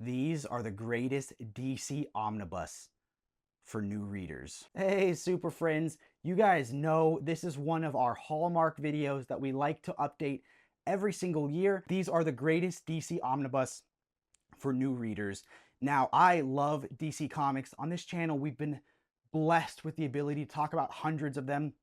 These are the greatest DC omnibus for new readers. Hey, super friends, you guys know this is one of our hallmark videos that we like to update every single year. These are the greatest DC omnibus for new readers. Now, I love DC Comics. On this channel, we've been blessed with the ability to talk about hundreds of them,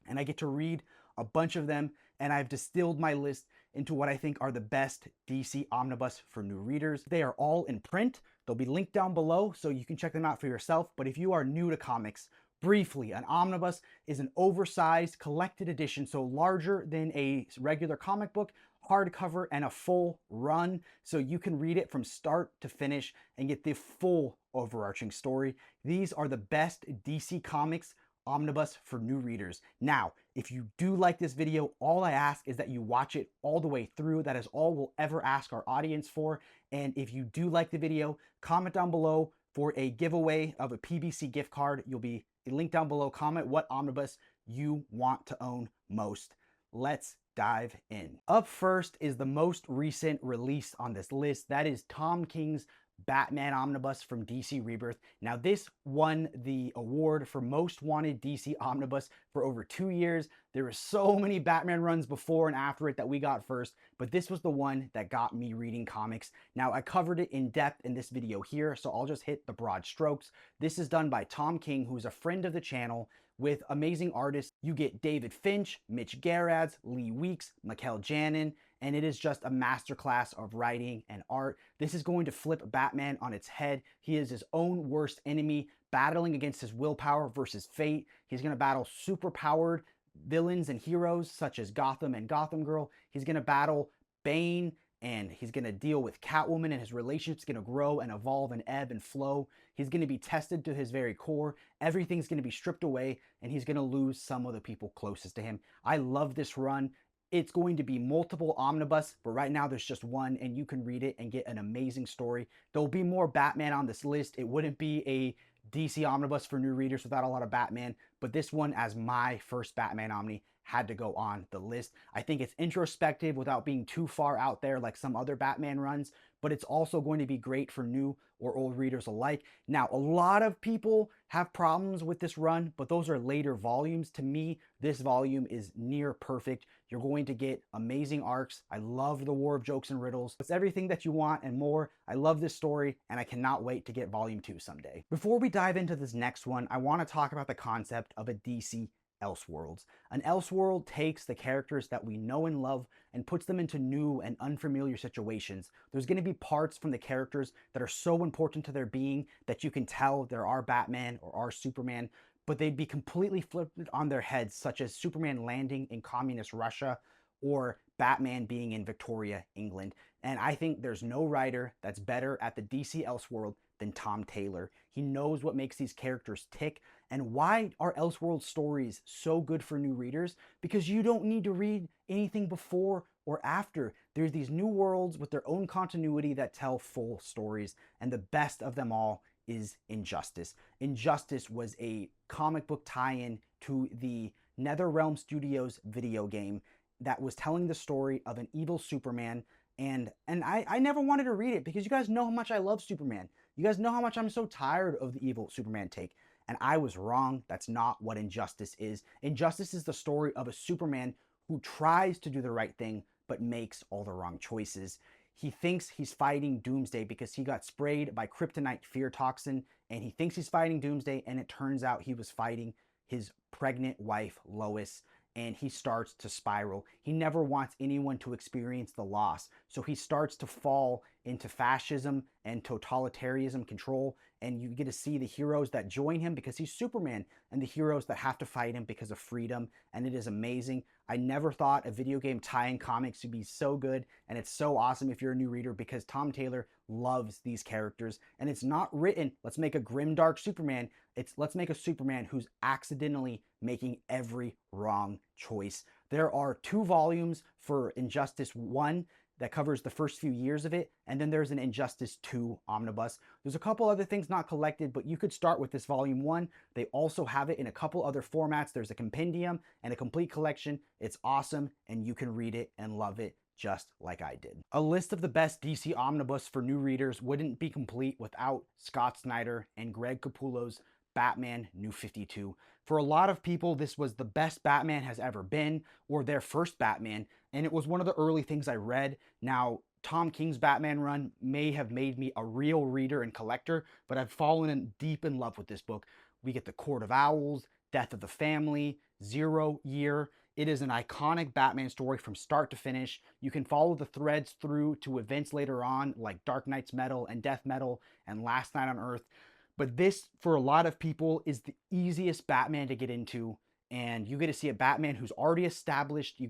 and I get to read a bunch of them, and I've distilled my list into what I think are the best DC omnibus for new readers. They are all in print. They'll be linked down below so you can check them out for yourself. But if you are new to comics, briefly, an omnibus is an oversized collected edition, so larger than a regular comic book, hardcover, and a full run, so you can read it from start to finish and get the full overarching story. These are the best DC Comics omnibus for new readers. Now, if you do like this video, all I ask is that you watch it all the way through. That is all we'll ever ask our audience for. And if you do like the video, comment down below for a giveaway of a PBC gift card. You'll be linked down below. Comment what omnibus you want to own most. Let's dive in. Up first is the most recent release on this list. That is Tom King's Batman Omnibus from DC Rebirth. Now, this won the award for Most Wanted DC Omnibus for over 2 years. There were so many Batman runs before and after it that we got first, but this was the one that got me reading comics. Now, I covered it in depth in this video here, so I'll just hit the broad strokes. This is done by Tom King, who's a friend of the channel, with amazing artists. You get David Finch, Mitch Gerads, Lee Weeks, Mikel Janin, and it is just a masterclass of writing and art. This is going to flip Batman on its head. He is his own worst enemy, battling against his willpower versus fate. He's going to battle super-powered villains and heroes such as Gotham and Gotham Girl. He's going to battle Bane, and he's going to deal with Catwoman, and his relationship's going to grow and evolve and ebb and flow. He's going to be tested to his very core. Everything's going to be stripped away, and he's going to lose some of the people closest to him. I love this run. It's going to be multiple omnibus, but right now there's just one, and you can read it and get an amazing story. There'll be more Batman on this list. It wouldn't be a DC omnibus for new readers without a lot of Batman, but this one, as my first Batman Omni, had to go on the list. I think it's introspective without being too far out there like some other Batman runs, but it's also going to be great for new or old readers alike. Now, a lot of people have problems with this run, but those are later volumes. To me, this volume is near perfect. You're going to get amazing arcs. I love the War of Jokes and Riddles. It's everything that you want and more. I love this story, and I cannot wait to get volume 2 someday. Before we dive into this next one, I want to talk about the concept of a DC Elseworlds. An Elseworld takes the characters that we know and love and puts them into new and unfamiliar situations. There's going to be parts from the characters that are so important to their being that you can tell there are Batman or are Superman, but they'd be completely flipped on their heads, such as Superman landing in communist Russia or Batman being in Victoria, England. And I think there's no writer that's better at the DC Elseworld than Tom Taylor. He knows what makes these characters tick. And why are Elseworld stories so good for new readers? Because you don't need to read anything before or after. There's these new worlds with their own continuity that tell full stories. And the best of them all is Injustice. Injustice was a comic book tie-in to the NetherRealm Studios video game that was telling the story of an evil Superman. And I never wanted to read it because you guys know how much I love Superman. You guys know how much I'm so tired of the evil Superman take. And I was wrong. That's not what Injustice is. Injustice is the story of a Superman who tries to do the right thing, but makes all the wrong choices. He thinks he's fighting Doomsday because he got sprayed by kryptonite fear toxin, and he thinks he's fighting Doomsday, and it turns out he was fighting his pregnant wife, Lois, and he starts to spiral. He never wants anyone to experience the loss, so he starts to fall into fascism and totalitarianism control, and you get to see the heroes that join him because he's Superman, and the heroes that have to fight him because of freedom, and it is amazing. I never thought a video game tie-in comics would be so good, and it's so awesome if you're a new reader because Tom Taylor loves these characters, and it's not written, let's make a grimdark Superman. It's let's make a Superman who's accidentally making every wrong choice. There are 2 volumes for Injustice 1 that covers the first few years of it, and then there's an Injustice 2 omnibus. There's a couple other things not collected, but you could start with this volume 1. They also have it in a couple other formats. There's a compendium and a complete collection. It's awesome, and you can read it and love it just like I did. A list of the best DC omnibus for new readers wouldn't be complete without Scott Snyder and Greg Capullo's Batman New 52. For a lot of people, this was the best Batman has ever been, or their first Batman, and it was one of the early things I read. Now, Tom King's Batman run may have made me a real reader and collector, but I've fallen deep in love with this book. We get the Court of Owls, Death of the Family, 0 Year. It is an iconic Batman story from start to finish. You can follow the threads through to events later on, like Dark Knight's Metal and Death Metal and Last Night on Earth. But this, for a lot of people, is the easiest Batman to get into. And you get to see a Batman who's already established. He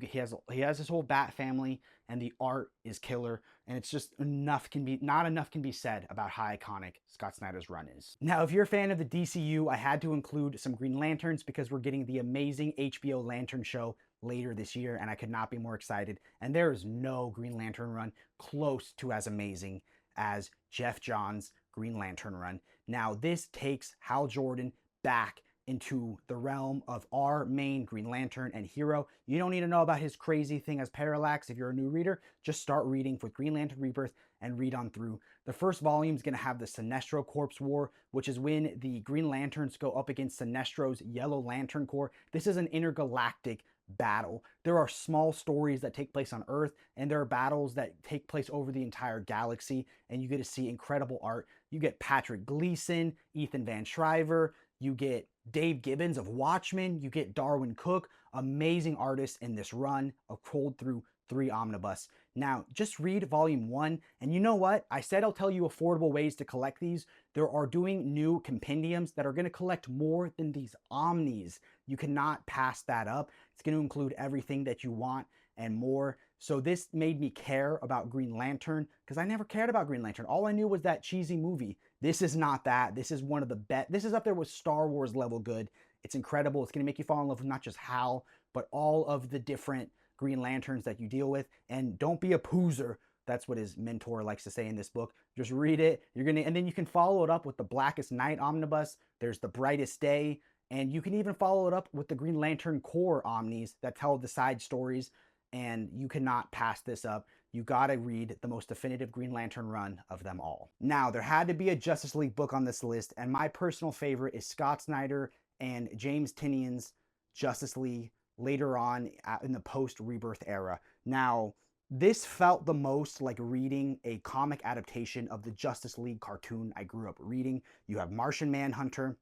has his whole Bat family, and the art is killer. And it's just not enough can be said about how iconic Scott Snyder's run is. Now, if you're a fan of the DCU, I had to include some Green Lanterns because we're getting the amazing HBO Lantern show later this year, and I could not be more excited. And there is no Green Lantern run close to as amazing as Geoff Johns' Green Lantern run. Now, this takes Hal Jordan back into the realm of our main Green Lantern and hero. You don't need to know about his crazy thing as Parallax if you're a new reader. Just start reading with Green Lantern Rebirth and read on through. The first volume is going to have the Sinestro Corps War, which is when the Green Lanterns go up against Sinestro's Yellow Lantern Corps. This is an intergalactic battle. There are small stories that take place on Earth, and there are battles that take place over the entire galaxy, and you get to see incredible art. You get Patrick Gleason, Ethan Van Sciver, you get Dave Gibbons of Watchmen, you get Darwin Cook, amazing artists in this run of Cold Through 3 Omnibus. Now, just read volume 1, and you know what? I said I'll tell you affordable ways to collect these. There are doing new compendiums that are going to collect more than these Omnis. You cannot pass that up. It's going to include everything that you want and more. So this made me care about Green Lantern because I never cared about Green Lantern. All I knew was that cheesy movie. This is not that. This is one of the best. This is up there with Star Wars level good. It's incredible. It's going to make you fall in love with not just Hal, but all of the different Green Lanterns that you deal with. And don't be a poozer. That's what his mentor likes to say in this book. Just read it. And then you can follow it up with the Blackest Night Omnibus. There's the Brightest Day. And you can even follow it up with the Green Lantern Corps Omnis that tell the side stories. And you cannot pass this up. You gotta read the most definitive Green Lantern run of them all. Now, there had to be a Justice League book on this list, and my personal favorite is Scott Snyder and James Tynion's Justice League later on in the post-Rebirth era. Now, this felt the most like reading a comic adaptation of the Justice League cartoon I grew up reading. You have Martian Manhunter,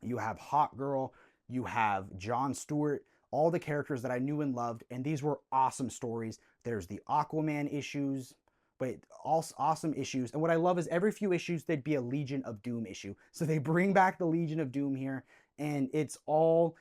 you have Hawkgirl, you have John Stewart, all the characters that I knew and loved, and these were awesome stories. There's the Aquaman issues, but also awesome issues. And what I love is every few issues, there'd be a Legion of Doom issue. So they bring back the Legion of Doom here, and it's all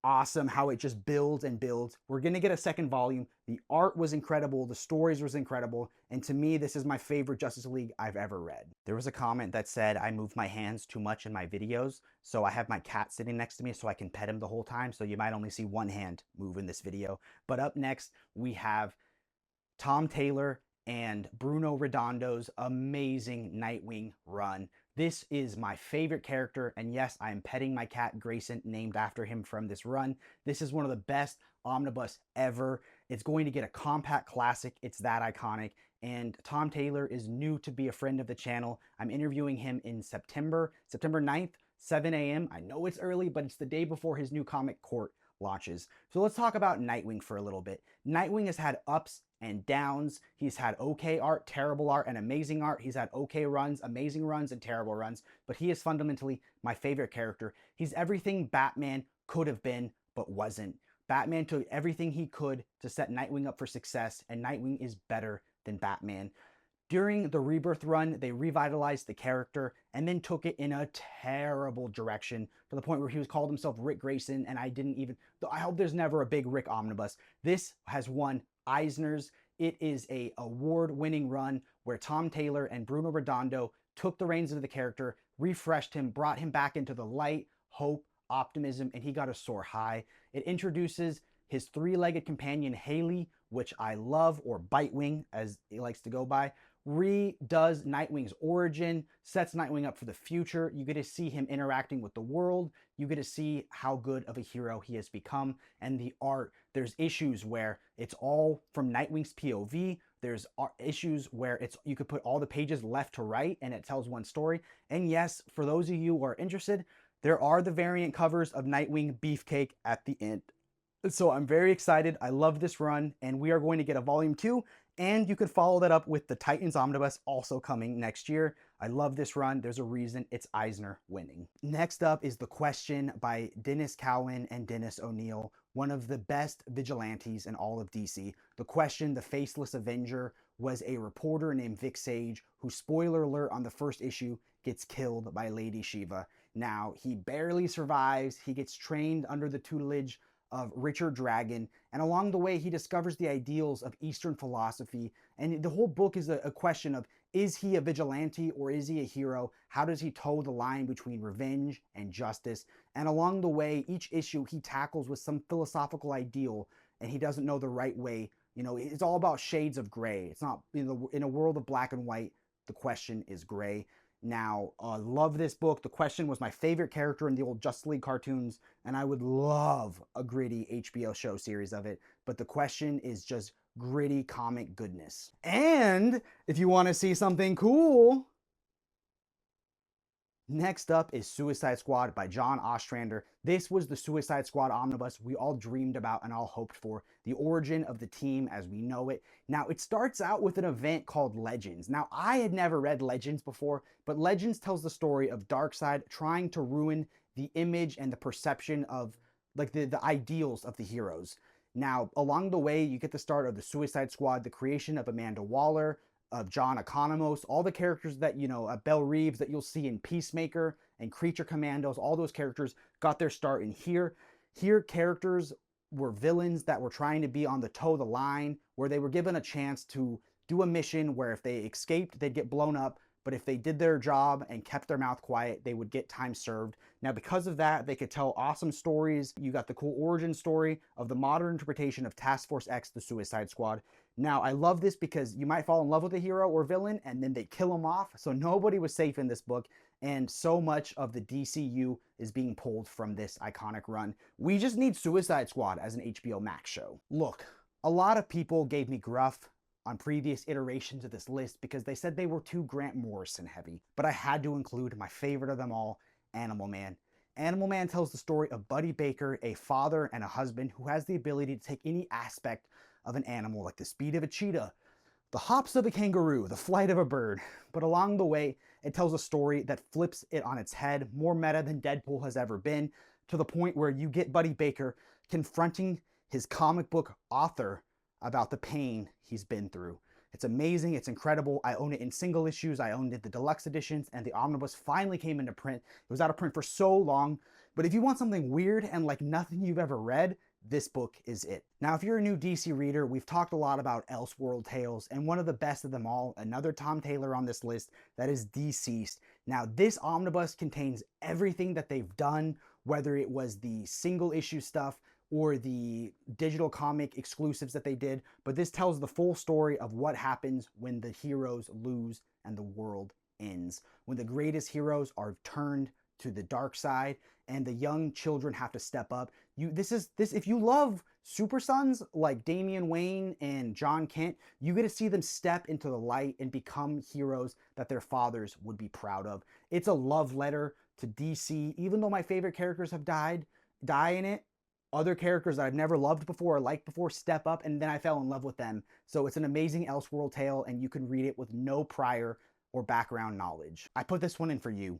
awesome how it just builds and builds. We're going to get a second volume. The art was incredible. The stories was incredible. And to me, this is my favorite Justice League I've ever read. There was a comment that said I move my hands too much in my videos. So I have my cat sitting next to me so I can pet him the whole time. So you might only see one hand move in this video. But up next, we have Tom Taylor and Bruno Redondo's amazing Nightwing run. This is my favorite character, and yes, I am petting my cat Grayson, named after him from this run. This is one of the best omnibus ever. It's going to get a compact classic. It's that iconic, and Tom Taylor is new to be a friend of the channel. I'm interviewing him in September 9th, 7 a.m. I know it's early, but it's the day before his new comic Court launches. So let's talk about Nightwing for a little bit. Nightwing has had ups and downs. He's had okay art, terrible art, and amazing art. He's had okay runs, amazing runs, and terrible runs, but he is fundamentally my favorite character. He's everything Batman could have been, but wasn't. Batman took everything he could to set Nightwing up for success, and Nightwing is better than Batman. During the Rebirth run, they revitalized the character and then took it in a terrible direction to the point where he was called himself Rick Grayson, and I hope there's never a big Rick omnibus. This has won Eisner's. It is a award-winning run where Tom Taylor and Bruno Redondo took the reins of the character, refreshed him, brought him back into the light, hope, optimism, and he got to soar high. It introduces his three-legged companion Haley, which I love, or Bitewing as he likes to go by, redoes Nightwing's origin, sets Nightwing up for the future. You get to see him interacting with the world. You get to see how good of a hero he has become. And the art, there's issues where it's all from Nightwing's POV. There's issues where you could put all the pages left to right and it tells one story. And yes, for those of you who are interested, there are the variant covers of Nightwing Beefcake at the end. So I'm very excited. I love this run, and we are going to get a volume 2, and you can follow that up with the Titans Omnibus also coming next year. I love this run. There's a reason it's Eisner winning. Next up is The Question by Dennis Cowan and Dennis O'Neil, one of the best vigilantes in all of DC. The Question, the Faceless Avenger, was a reporter named Vic Sage who, spoiler alert on the first issue, gets killed by Lady Shiva. Now, he barely survives. He gets trained under the tutelage of Richard Dragon, and along the way he discovers the ideals of Eastern philosophy, and the whole book is a question of, is he a vigilante or is he a hero? How does he toe the line between revenge and justice? And along the way, each issue he tackles with some philosophical ideal, and he doesn't know the right way. You know, it's all about shades of gray. It's not, in a world of black and white, The Question is gray. Now, love this book. The Question was my favorite character in the old Justice League cartoons, and I would love a gritty HBO show series of it. But The Question is just gritty comic goodness. And if you want to see something cool, next up is Suicide Squad by John Ostrander. This was the Suicide Squad omnibus we all dreamed about and all hoped for. The origin of the team as we know it. Now, it starts out with an event called Legends. Now, I had never read Legends before, but Legends tells the story of Darkseid trying to ruin the image and the perception of, like, the ideals of the heroes. Now, along the way, you get the start of the Suicide Squad, the creation of Amanda Waller, of John Economos, all the characters that, Belle Reeves that you'll see in Peacemaker and Creature Commandos, all those characters got their start in here. Here, characters were villains that were trying to be on the toe of the line, where they were given a chance to do a mission where if they escaped, they'd get blown up, but if they did their job and kept their mouth quiet, they would get time served. Now, because of that, they could tell awesome stories. You got the cool origin story of the modern interpretation of Task Force X, the Suicide Squad. Now, I love this because you might fall in love with a hero or villain, and then they kill him off, so nobody was safe in this book, and so much of the DCU is being pulled from this iconic run. We just need Suicide Squad as an HBO Max show. Look, a lot of people gave me gruff on previous iterations of this list because they said they were too Grant Morrison heavy, but I had to include my favorite of them all, Animal Man. Animal Man tells the story of Buddy Baker, a father and a husband who has the ability to take any aspect of an animal, like the speed of a cheetah, the hops of a kangaroo, the flight of a bird. But along the way, it tells a story that flips it on its head, more meta than Deadpool has ever been, to the point where you get Buddy Baker confronting his comic book author about the pain he's been through. It's amazing. It's incredible. I own it in single issues. I owned it the deluxe editions, and the omnibus finally came into print. It was out of print for so long. But if you want something weird and like nothing you've ever read, this book is it. Now, if you're a new DC reader, we've talked a lot about Elseworld tales, and one of the best of them all, another Tom Taylor on this list, that is DCeased. Now, this omnibus contains everything that they've done, whether it was the single issue stuff or the digital comic exclusives that they did, but this tells the full story of what happens when the heroes lose and the world ends. When the greatest heroes are turned to the dark side and the young children have to step up. If you love Super Sons like Damian Wayne and John Kent, you get to see them step into the light and become heroes that their fathers would be proud of. It's a love letter to DC. Even though my favorite characters have die in it, other characters that I've never loved before or liked before step up, and then I fell in love with them. So it's an amazing Elseworld tale, and you can read it with no prior or background knowledge. I put this one in for you.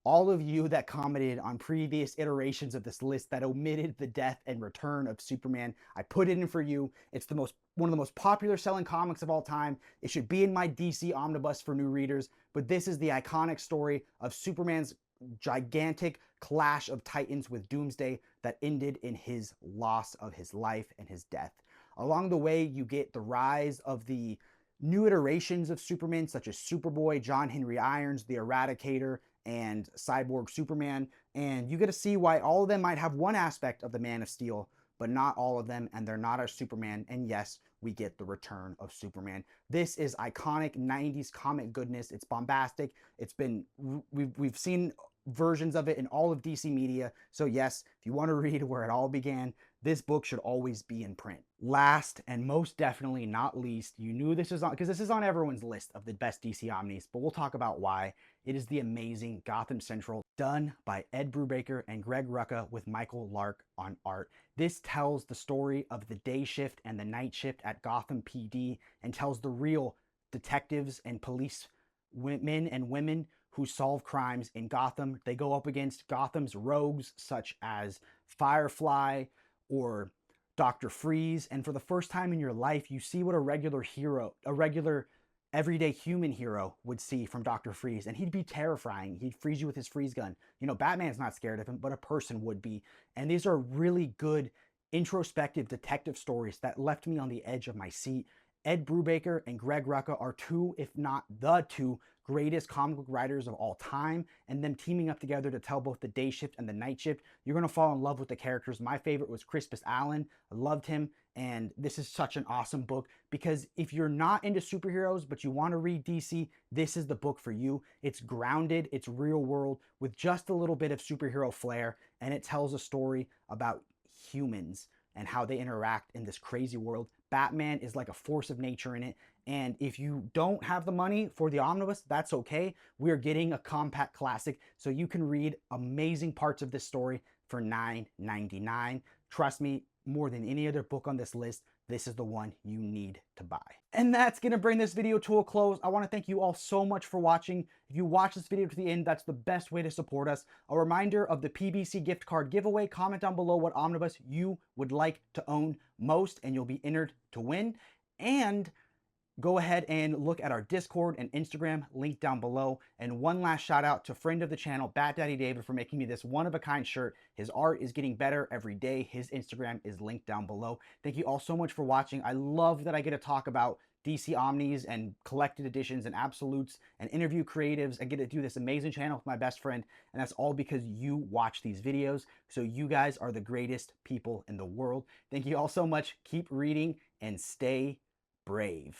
All of you that commented on previous iterations of this list that omitted the death and return of Superman, I put it in for you. It's one of the most popular selling comics of all time. It should be in my DC omnibus for new readers, but this is the iconic story of Superman's gigantic clash of titans with Doomsday that ended in his loss of his life and his death. Along the way, you get the rise of the new iterations of Superman, such as Superboy, John Henry Irons, the Eradicator, and Cyborg Superman, and you get to see why all of them might have one aspect of the Man of Steel, but not all of them, and they're not our Superman. And yes, we get the return of Superman. This is iconic 90s comic goodness. It's bombastic. We've seen versions of it in all of DC media. So yes, if you want to read where it all began, this book should always be in print. Last and most definitely not least, you knew this is on, because this is on everyone's list of the best DC Omnis, but we'll talk about why. It is the amazing Gotham Central, done by Ed Brubaker and Greg Rucka with Michael Lark on art. This tells the story of the day shift and the night shift at Gotham PD, and tells the real detectives and police men and women who solve crimes in Gotham. They go up against Gotham's rogues such as Firefly or Dr. Freeze, and for the first time in your life, you see what a regular hero, a regular everyday human hero would see from Dr. Freeze, and he'd be terrifying. He'd freeze you with his freeze gun. You know, Batman's not scared of him, but a person would be. And these are really good introspective detective stories that left me on the edge of my seat. Ed Brubaker and Greg Rucka are two, if not the two, greatest comic book writers of all time, and them teaming up together to tell both the day shift and the night shift. You're going to fall in love with the characters. My favorite was Crispus Allen. I loved him, and this is such an awesome book, because if you're not into superheroes but you want to read DC, this is the book for you. It's grounded, it's real world with just a little bit of superhero flair, and it tells a story about humans and how they interact in this crazy world. Batman is like a force of nature in it, and if you don't have the money for the omnibus, that's okay. We're getting a compact classic, so you can read amazing parts of this story for $9.99. Trust me, more than any other book on this list, this is the one you need to buy. And that's going to bring this video to a close. I want to thank you all so much for watching. If you watch this video to the end, that's the best way to support us. A reminder of the PBC gift card giveaway. Comment down below what omnibus you would like to own most, and you'll be entered to win. And go ahead and look at our Discord and Instagram, link down below. And one last shout out to friend of the channel, Bat Daddy David, for making me this one-of-a-kind shirt. His art is getting better every day. His Instagram is linked down below. Thank you all so much for watching. I love that I get to talk about DC Omnis and collected editions and absolutes and interview creatives and get to do this amazing channel with my best friend. And that's all because you watch these videos. So you guys are the greatest people in the world. Thank you all so much. Keep reading and stay brave.